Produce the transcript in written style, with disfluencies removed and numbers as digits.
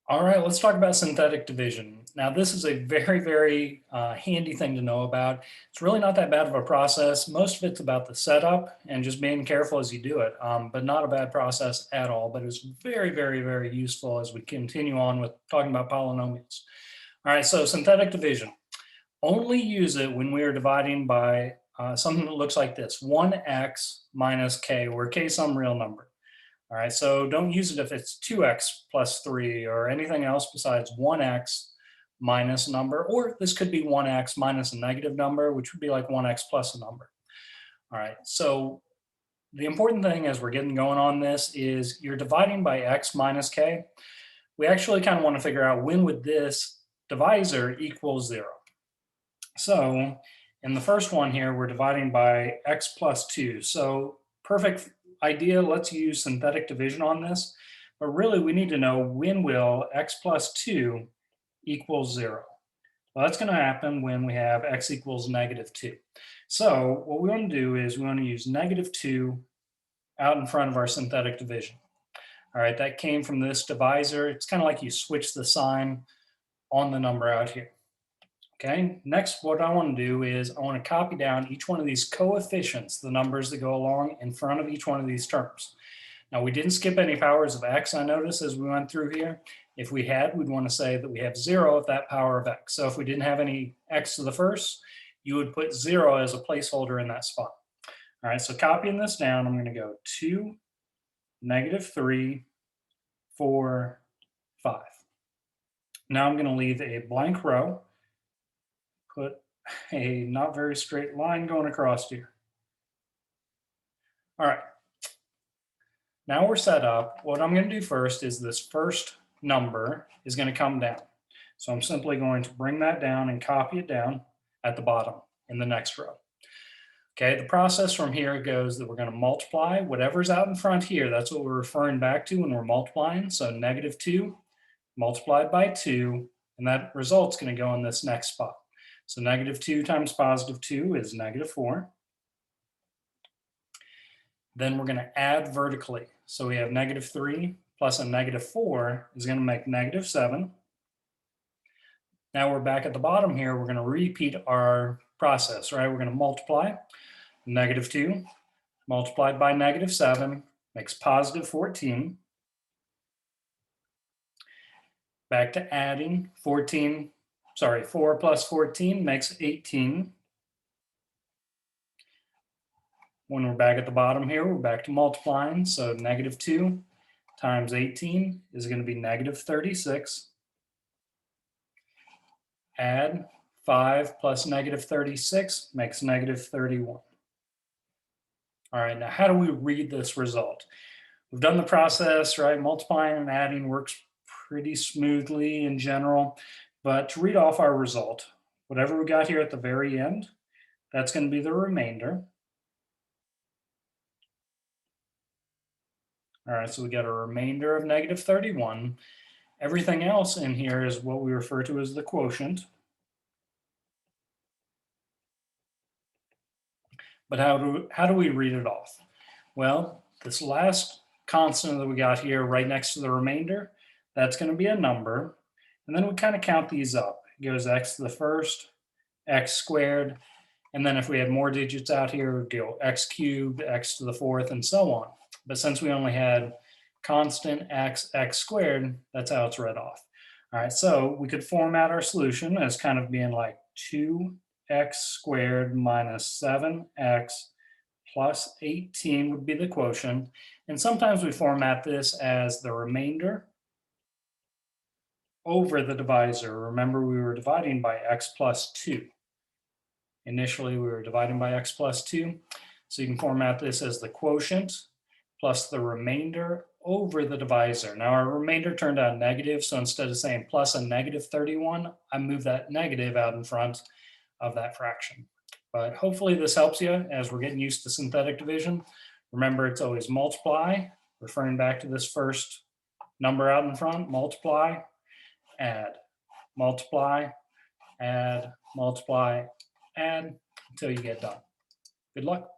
All right, let's talk about synthetic division. Now, this is a very handy thing to know about. It's really not that bad of a process. Most of it's about the setup and just being careful as you do it, but not a bad process at all. But it's very useful as we continue on with talking about polynomials. All right, so synthetic division. Only use it when we are dividing by something that looks like this, 1x minus k, where k is some real number. All right, so don't use it if it's 2x plus 3 or anything else besides 1x minus a number, or this could be 1x minus a negative number, which would be like 1x plus a number. All right, so the important thing as we're getting going on this is you're dividing by x minus k. We actually kind of want to figure out when would this divisor equal 0. So in the first one here, we're dividing by x plus 2. So perfect idea, let's use synthetic division on this. But really, we need to know when will x plus 2 equal 0. Well, that's going to happen when we have x equals negative 2. So what we want to do is we want to use negative 2 out in front of our synthetic division. All right, that came from this divisor. It's kind of like you switch the sign on the number out here. Okay, next what I want to do is I want to copy down each one of these coefficients, the numbers that go along in front of each one of these terms. Now we didn't skip any powers of x, I noticed as we went through here. If we had, we'd want to say that we have 0 of that power of x. So if we didn't have any x to the first, you would put 0 as a placeholder in that spot. All right, so copying this down, I'm going to go 2, negative 3, 4, 5. Now I'm going to leave a blank row. Put a not very straight line going across here. All right. Now we're set up. What I'm going to do first is this first number is going to come down. So I'm simply going to bring that down and copy it down at the bottom in the next row. Okay, the process from here goes that we're going to multiply whatever's out in front here. That's what we're referring back to when we're multiplying. So negative 2 multiplied by 2, and that result's going to go in this next spot. So negative 2 times positive 2 is negative 4. Then we're going to add vertically. So we have negative 3 plus a negative 4 is going to make negative 7. Now we're back at the bottom here. We're going to repeat our process, right? We're going to multiply. Negative 2 multiplied by negative 7 makes positive 14. Back to adding 4 plus 14 makes 18. When we're back at the bottom here, we're back to multiplying. So negative 2 times 18 is going to be negative 36. Add 5 plus negative 36 makes negative 31. All right, now how do we read this result? We've done the process, right? Multiplying and adding works pretty smoothly in general. But to read off our result, whatever we got here at the very end, that's going to be the remainder. All right, so we got a remainder of negative 31. Everything else in here is what we refer to as the quotient. But how do we read it off? Well, this last constant that we got here right next to the remainder, that's going to be a number. And then we kind of count these up. It goes x to the first, x squared, and then if we had more digits out here, it would go x cubed, x to the fourth, and so on. But since we only had constant x squared, that's how it's read off. All right, so we could format our solution as kind of being like 2x squared minus 7x plus 18 would be the quotient. And sometimes we format this as the remainder over the divisor. Remember, we were dividing by x plus 2. Initially, we were dividing by x plus 2. So you can format this as the quotient plus the remainder over the divisor. Now, our remainder turned out negative, so instead of saying plus a negative 31, I move that negative out in front of that fraction. But hopefully this helps you as we're getting used to synthetic division. Remember, it's always multiply, referring back to this first number out in front, multiply, add, multiply, add, multiply, add, until you get done. Good luck.